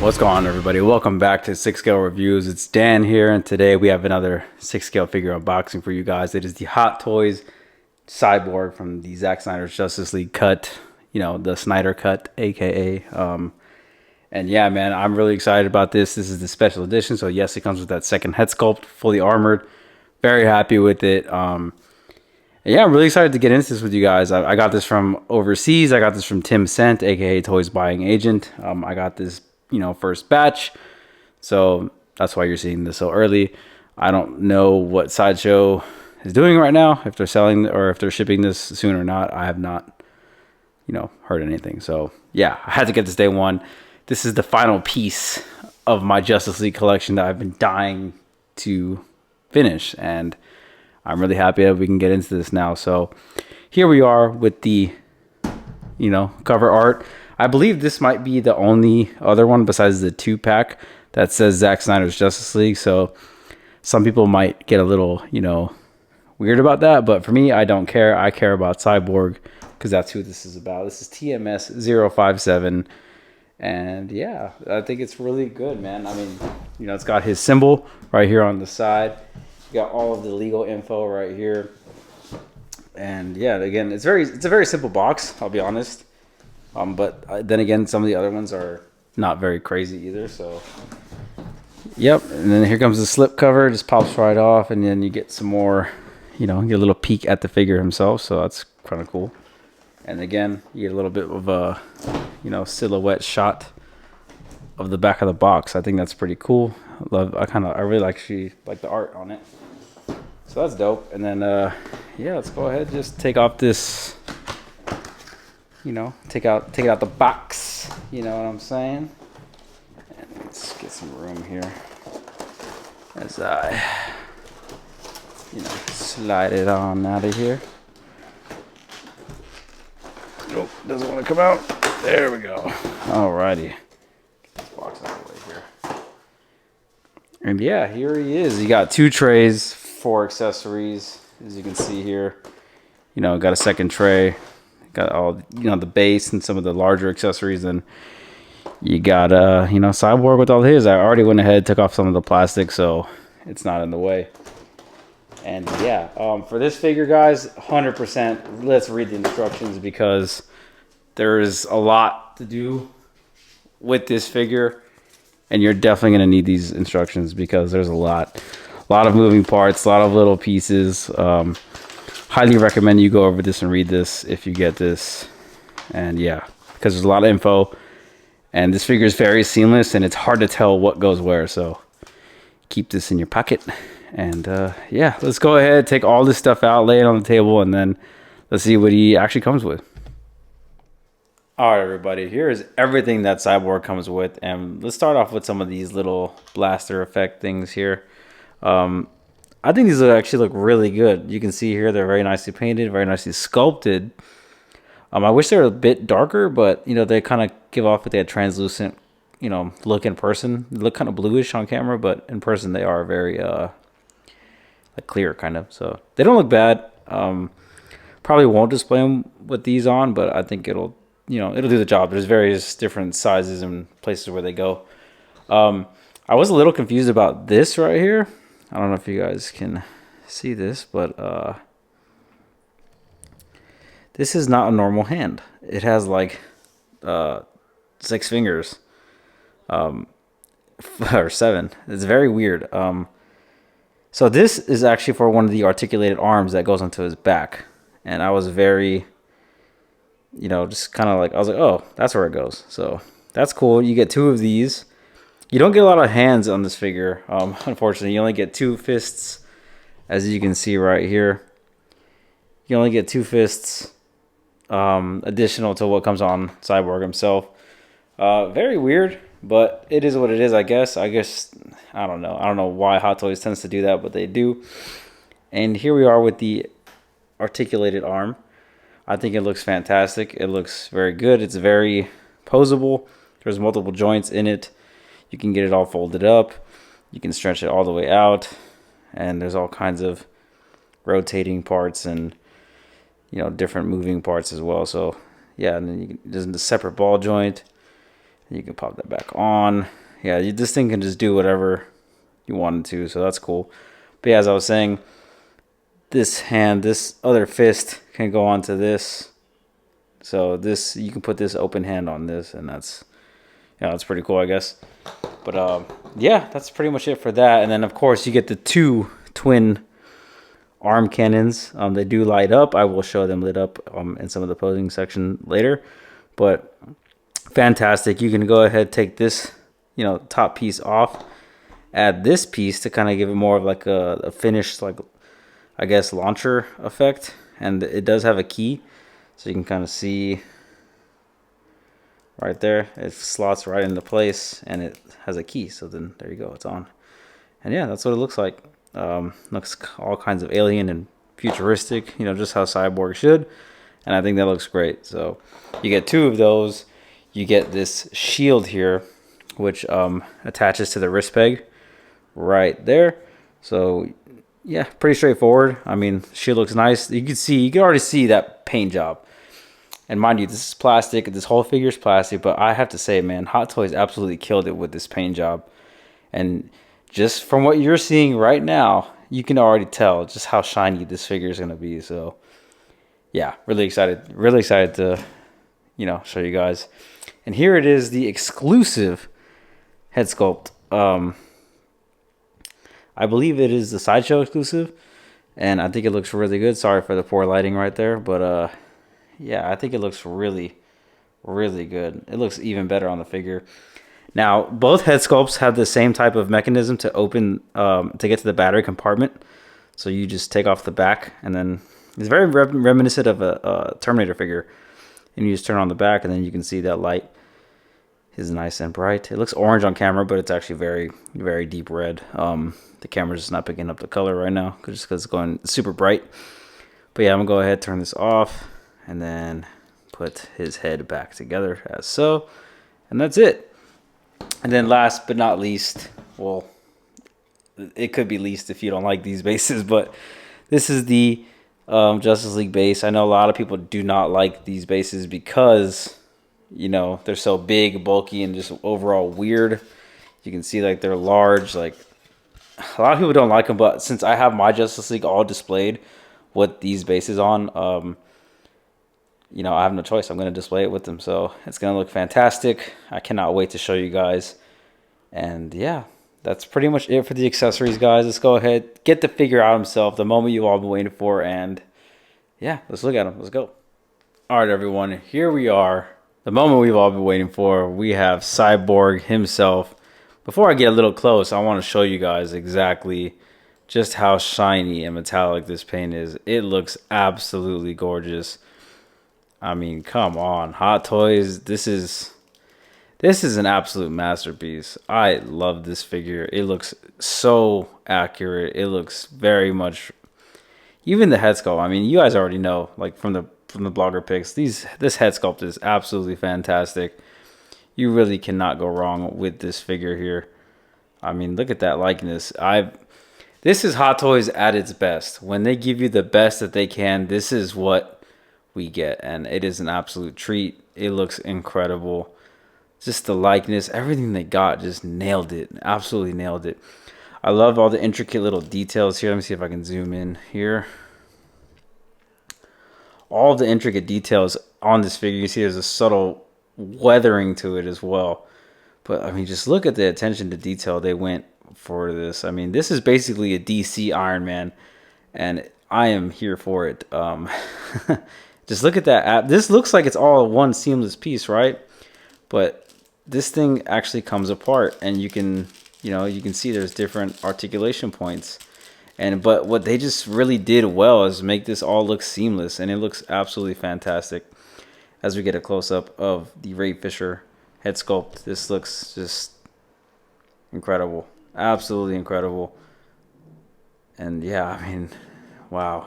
What's going on, everybody? Welcome back to 6 Scale Reviews. It's Dan here, and today we have another 6 Scale figure unboxing for you guys. It is the Hot Toys Cyborg from the Zack Snyder's Justice League cut, you know, the Snyder cut, aka. And yeah, man, I'm really excited about this. This is the special edition, so yes, it comes with that second head sculpt, fully armored. Very happy with it. Yeah, I'm really excited to get into this with you guys. I got this from overseas. I got this from Tim Cent, aka Toys Buying Agent. I got this, you know, first batch, so that's why you're seeing this so early. I don't know what Sideshow is doing right now, if they're selling or if they're shipping this soon or not. I have not, you know, heard anything. So yeah, I had to get this day one. This is the final piece of my Justice League collection that I've been dying to finish, and I'm really happy that we can get into this now. So here we are with the, you know, cover art. I believe this might be the only other one besides the 2-pack that says Zack Snyder's Justice League. So some people might get a little, you know, weird about that. But for me, I don't care. I care about Cyborg because that's who this is about. This is TMS 057. And yeah, I think it's really good, man. I mean, you know, it's got his symbol right here on the side. You got all of the legal info right here. And yeah, again, it's a very simple box, I'll be honest. But then again, some of the other ones are not very crazy either. So, yep. And then here comes the slip cover. Just pops right off, and then you get some more, you know, get a little peek at the figure himself. So that's kind of cool. And again, you get a little bit of a, you know, silhouette shot of the back of the box. I think that's pretty cool. I really actually like the art on it. So that's dope. And then, yeah, let's go ahead and just take off this. You know, take out the box. You know what I'm saying? And let's get some room here as I, you know, slide it on out of here. Nope, doesn't want to come out. There we go. Alrighty. Get this box out of the way here. And yeah, here he is. You got 2 trays, 4 accessories, as you can see here. You know, got a second tray. Got all, you know, the base and some of the larger accessories, and you got you know, Cyborg with all his. I already went ahead, took off some of the plastic, so it's not in the way. And yeah, for this figure, guys, 100%. Let's read the instructions because there is a lot to do with this figure, and you're definitely gonna need these instructions because there's a lot of moving parts, a lot of little pieces. Highly recommend you go over this and read this if you get this. And yeah, because there's a lot of info, and this figure is very seamless, and it's hard to tell what goes where. So keep this in your pocket. And yeah, let's go ahead, take all this stuff out, lay it on the table, and then let's see what he actually comes with. All right, everybody, here is everything that Cyborg comes with, and let's start off with some of these little blaster effect things here. I think these actually look really good. You can see here they're very nicely painted, very nicely sculpted. I wish they were a bit darker, but you know, they kind of give off with that translucent, you know, look in person. They look kind of bluish on camera, but in person they are very like clear kind of. So they don't look bad. Probably won't display them with these on, but I think it'll, you know, it'll do the job. There's various different sizes and places where they go. I was a little confused about this right here. I don't know if you guys can see this, but this is not a normal hand. It has like 6 fingers, or 7. It's very weird. So this is actually for one of the articulated arms that goes onto his back, and I was very, you know, just kind of like, I was like, oh, that's where it goes. So that's cool. You get 2 of these. You don't get a lot of hands on this figure. Unfortunately, you only get 2 fists, as you can see right here. You only get 2 fists, additional to what comes on Cyborg himself. Very weird, but it is what it is, I guess. I don't know. I don't know why Hot Toys tends to do that, but they do. And here we are with the articulated arm. I think it looks fantastic. It looks very good. It's very posable. There's multiple joints in it. You can get it all folded up. You can stretch it all the way out. And there's all kinds of rotating parts and, you know, different moving parts as well. So, yeah, and then there's a separate ball joint. You can pop that back on. Yeah, this thing can just do whatever you want it to, so that's cool. But yeah, as I was saying, this hand, this other fist can go onto this. So this, you can put this open hand on this, and that's, yeah, that's pretty cool, I guess. But yeah, that's pretty much it for that. And then of course you get the two twin arm cannons. They do light up. I will show them lit up in some of the posing section later. But fantastic. You can go ahead, take this, you know, top piece off, add this piece to kind of give it more of like a finished, like, I guess, launcher effect. And it does have a key, so you can kind of see right there, it slots right into place, and it has a key. So then there you go, it's on. And yeah, that's what it looks like. Looks all kinds of alien and futuristic, you know, just how Cyborg should. And I think that looks great. So you get two of those. You get this shield here, which attaches to the wrist peg right there. So yeah, pretty straightforward. I mean, shield looks nice. You can already see that paint job. And mind you, this is plastic. This whole figure is plastic. But I have to say, man, Hot Toys absolutely killed it with this paint job. And just from what you're seeing right now, you can already tell just how shiny this figure is going to be. So yeah, really excited. Really excited to, you know, show you guys. And here it is, the exclusive head sculpt. I believe it is the Sideshow exclusive. And I think it looks really good. Sorry for the poor lighting right there. But yeah, I think it looks really, really good. It looks even better on the figure. Now, both head sculpts have the same type of mechanism to open, to get to the battery compartment. So you just take off the back, and then it's very reminiscent of a Terminator figure. And you just turn on the back, and then you can see that light is nice and bright. It looks orange on camera, but it's actually very, very deep red. The camera's just not picking up the color right now, just because it's going super bright. But yeah, I'm going to go ahead, turn this off, and then put his head back together as so. And that's it. And then last but not least, well, it could be least if you don't like these bases, but this is the Justice League base. I know a lot of people do not like these bases because, you know, they're so big, bulky, and just overall weird. You can see like they're large. Like, a lot of people don't like them, but since I have my Justice League all displayed with these bases on, you know, I have no choice. I'm going to display it with them. So it's going to look fantastic. I cannot wait to show you guys. And yeah, that's pretty much it for the accessories, guys. Let's go ahead, get the figure out himself, the moment you've all been waiting for. And yeah, let's look at him. Let's go. All right, everyone, here we are. The moment we've all been waiting for. We have Cyborg himself. Before I get a little close, I want to show you guys exactly just how shiny and metallic this paint is. It looks absolutely gorgeous. I mean, come on, Hot Toys. This is an absolute masterpiece. I love this figure. It looks so accurate. It looks very much, even the head sculpt. I mean, you guys already know, like from the blogger pics, this head sculpt is absolutely fantastic. You really cannot go wrong with this figure here. I mean, look at that likeness. This is Hot Toys at its best. When they give you the best that they can, this is what we get, and it is an absolute treat. It looks incredible. Just the likeness, everything they got, just nailed it. Absolutely nailed it. I love all the intricate little details here. Let me see if I can zoom in here. All the intricate details on this figure. You see there's a subtle weathering to it as well. But I mean, just look at the attention to detail they went for this. I mean, this is basically a DC Iron Man, and I am here for it. Just look at that. This looks like it's all one seamless piece, right? But this thing actually comes apart, and you can see there's different articulation points. But what they just really did well is make this all look seamless, and it looks absolutely fantastic. As we get a close-up of the Ray Fisher head sculpt, this looks just incredible. Absolutely incredible. And yeah, I mean, wow.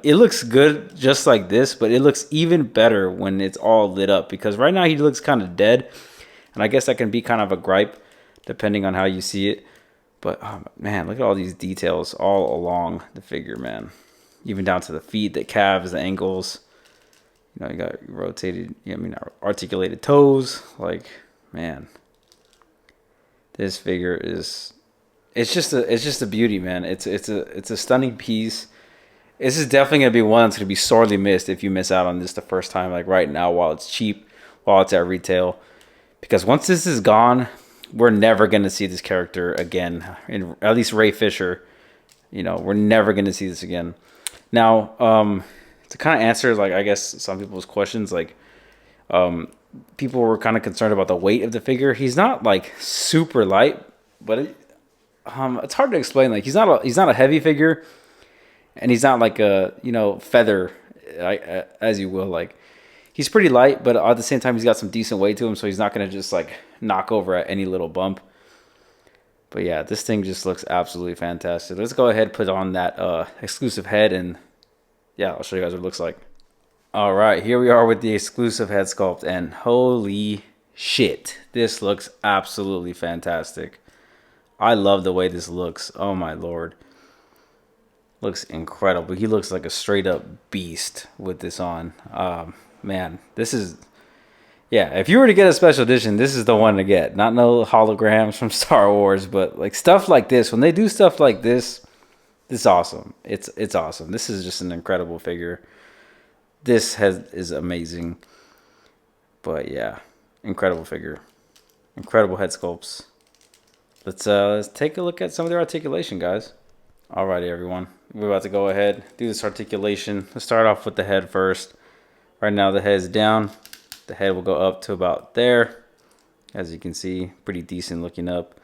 It looks good just like this, but it looks even better when it's all lit up, because right now he looks kind of dead, and I guess that can be kind of a gripe depending on how you see it. But man, look at all these details all along the figure, man. Even down to the feet, the calves, the ankles. You know, you got rotated, articulated toes. Like, man, this figure is, it's just a beauty, man. It's a stunning piece. This is definitely gonna be one that's gonna be sorely missed if you miss out on this the first time, like right now, while it's cheap, while it's at retail. Because once this is gone, we're never gonna see this character again. At least Ray Fisher, you know, we're never gonna see this again. Now, to kind of answer, like, I guess some people's questions, like, people were kind of concerned about the weight of the figure. He's not like super light, but it's hard to explain. Like, he's not a heavy figure, and he's not like a, you know, feather, as you will. Like, he's pretty light, but at the same time, he's got some decent weight to him, so he's not gonna just like knock over at any little bump. But yeah, this thing just looks absolutely fantastic. Let's go ahead and put on that exclusive head, and yeah, I'll show you guys what it looks like. All right, here we are with the exclusive head sculpt, and holy shit, this looks absolutely fantastic. I love the way this looks. Oh my lord. Looks incredible. He looks like a straight up beast with this on. Man, this is, yeah, if you were to get a special edition, this is the one to get. Not no holograms from Star Wars, but like stuff like this. When they do stuff like this, it's awesome. It's awesome. This is just an incredible figure. This is amazing. But yeah, incredible figure. Incredible head sculpts. Let's take a look at some of their articulation, guys. Alrighty, everyone. We're about to go ahead, do this articulation. Let's start off with the head first. Right now the head is down. The head will go up to about there. As you can see, pretty decent looking up.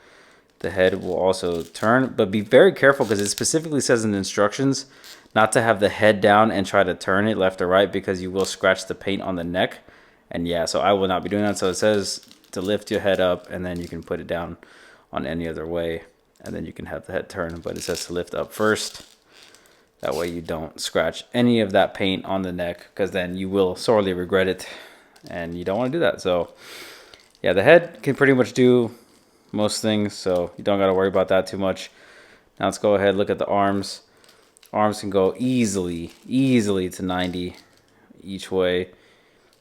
The head will also turn, but be very careful because it specifically says in the instructions not to have the head down and try to turn it left or right, because you will scratch the paint on the neck. And yeah, so I will not be doing that. So it says to lift your head up, and then you can put it down on any other way, and then you can have the head turn, but it says to lift up first. That way you don't scratch any of that paint on the neck, because then you will sorely regret it, and you don't want to do that. So yeah, the head can pretty much do most things, so you don't got to worry about that too much. Now let's go ahead and look at the arms. Arms can go easily to 90 each way.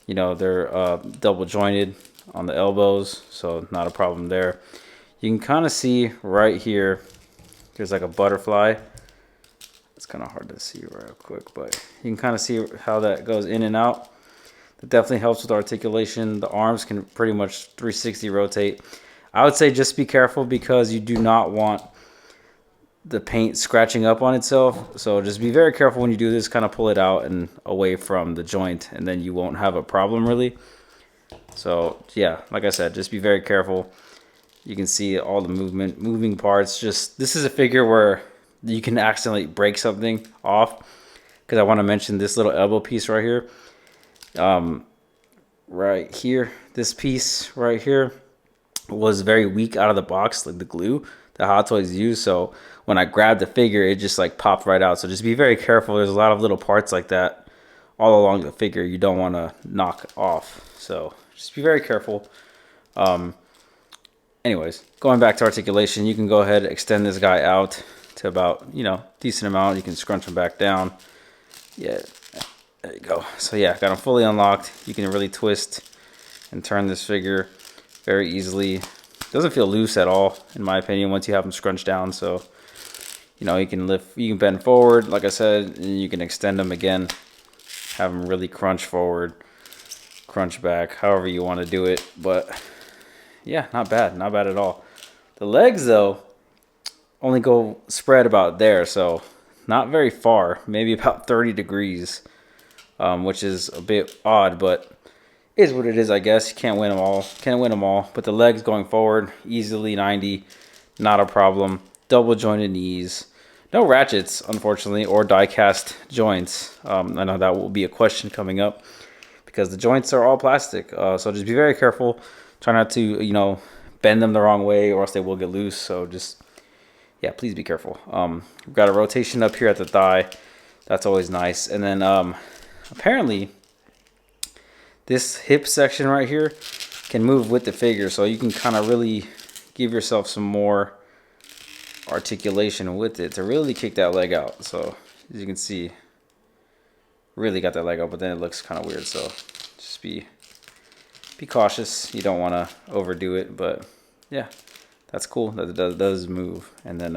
You know, they're double jointed on the elbows, so not a problem there. You can kind of see right here, there's like a butterfly. It's kind of hard to see real quick, but you can kind of see how that goes in and out. That definitely helps with articulation. The arms can pretty much 360 rotate. I would say just be careful, because you do not want the paint scratching up on itself. So just be very careful when you do this. Kind of pull it out and away from the joint, and then you won't have a problem really. So yeah, like I said, just be very careful. You can see all the moving parts. Just, this is a figure where you can accidentally break something off, because I want to mention this little elbow piece right here. Right here, this piece right here was very weak out of the box, like the glue that Hot Toys use. So when I grabbed the figure, it just like popped right out. So just be very careful. There's a lot of little parts like that all along the figure you don't want to knock off. So just be very careful. Anyways, going back to articulation, you can go ahead and extend this guy out to about, you know, decent amount. You can scrunch him back down. Yeah, there you go. So yeah, got him fully unlocked. You can really twist and turn this figure very easily. Doesn't feel loose at all, in my opinion, once you have him scrunched down. So, you know, you can lift, you can bend forward, like I said, and you can extend them again. Have them really crunch forward, crunch back, however you want to do it. But yeah, not bad at all. The legs though only go spread about there, so not very far, maybe about 30 degrees, which is a bit odd, but is what it is, I guess. You can't win them all. But the legs going forward easily 90, not a problem. Double jointed knees, no ratchets unfortunately, or die cast joints. I know that will be a question coming up, because the joints are all plastic, so just be very careful. Try not to, you know, bend them the wrong way, or else they will get loose. So just, yeah, please be careful. We've got a rotation up here at the thigh. That's always nice. And then apparently this hip section right here can move with the figure, so you can kind of really give yourself some more articulation with it to really kick that leg out. So as you can see, really got that leg out, but then it looks kind of weird. So just be be cautious. You don't want to overdo it, but yeah, that's cool that it does move. And then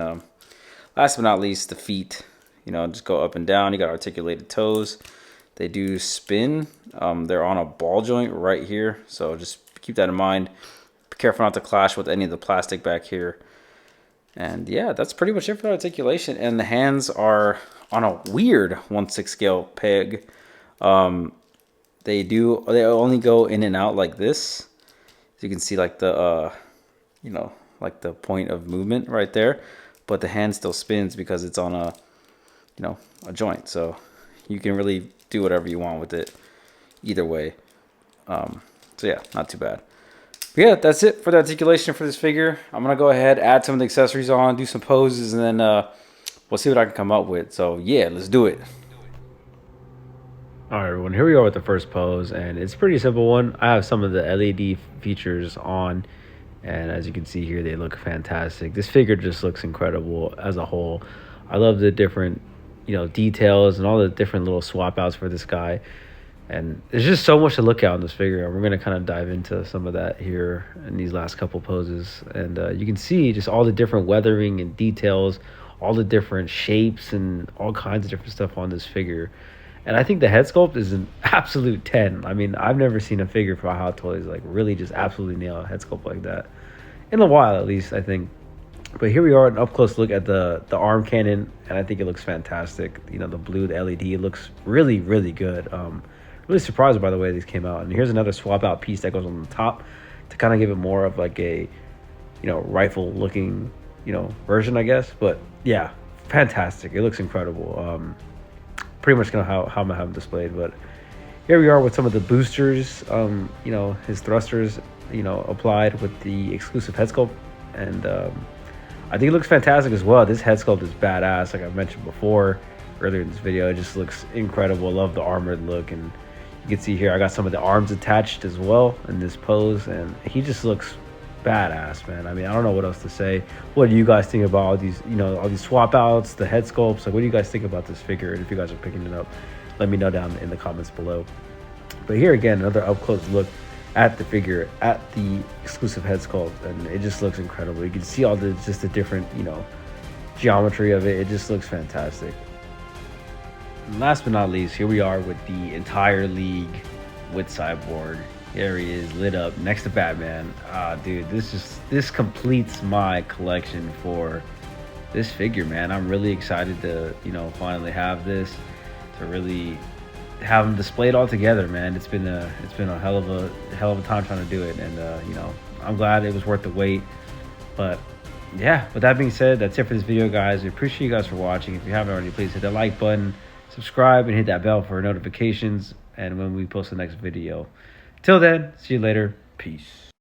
last but not least, the feet. You know, just go up and down. You got articulated toes. They do spin. They're on a ball joint right here, so just keep that in mind. Be careful not to clash with any of the plastic back here. And yeah, that's pretty much it for articulation. And the hands are on a weird 1/6 scale peg. They only go in and out like this. So you can see like the you know, like the point of movement right there, but the hand still spins because it's on a, you know, a joint. So you can really do whatever you want with it either way. So yeah, not too bad. But yeah, that's it for the articulation for this figure. I'm gonna go ahead, add some of the accessories on, do some poses, and then we'll see what I can come up with. So yeah, let's do it. All right, everyone, here we are with the first pose, and it's a pretty simple one. I have some of the LED features on, and as you can see here, they look fantastic. This figure just looks incredible as a whole. I love the different, you know, details and all the different little swap outs for this guy. And there's just so much to look at on this figure. And we're going to kind of dive into some of that here in these last couple poses. And you can see just all the different weathering and details, all the different shapes and all kinds of different stuff on this figure. And I think the head sculpt is an absolute 10. I mean, I've never seen a figure for Hot Toys like really just absolutely nail a head sculpt like that. In a while, at least, I think. But here we are, an up-close look at the arm cannon. And I think it looks fantastic. You know, the blue, the LED, looks really, really good. Really surprised by the way these came out. And here's another swap out piece that goes on the top to kind of give it more of like a, you know, rifle looking, you know, version, I guess. But yeah, fantastic. It looks incredible. Pretty much gonna how I'm gonna have them displayed. But here we are with some of the boosters, you know, his thrusters, you know, applied with the exclusive head sculpt. And I think it looks fantastic as well. This head sculpt is badass, like I mentioned before earlier in this video. It just looks incredible. I love the armored look, and you can see here I got some of the arms attached as well in this pose, and he just looks badass, man. I mean, I don't know what else to say. What do you guys think about all these, you know, all these swap outs, the head sculpts? Like, what do you guys think about this figure? And if you guys are picking it up, let me know down in the comments below. But here again, another up close look at the figure, at the exclusive head sculpt, and it just looks incredible. You can see all the just the different, you know, geometry of it. It just looks fantastic. And last but not least, here we are with the entire league with Cyborg. There he is, lit up next to Batman. Dude, this completes my collection for this figure, man. I'm really excited to, you know, finally have this, to really have them displayed all together, man. It's been a hell of a time trying to do it, and you know, I'm glad it was worth the wait. But yeah, with that being said, that's it for this video, guys. I appreciate you guys for watching. If you haven't already, please hit that like button, subscribe, and hit that bell for notifications and when we post the next video. Till then, see you later. Peace.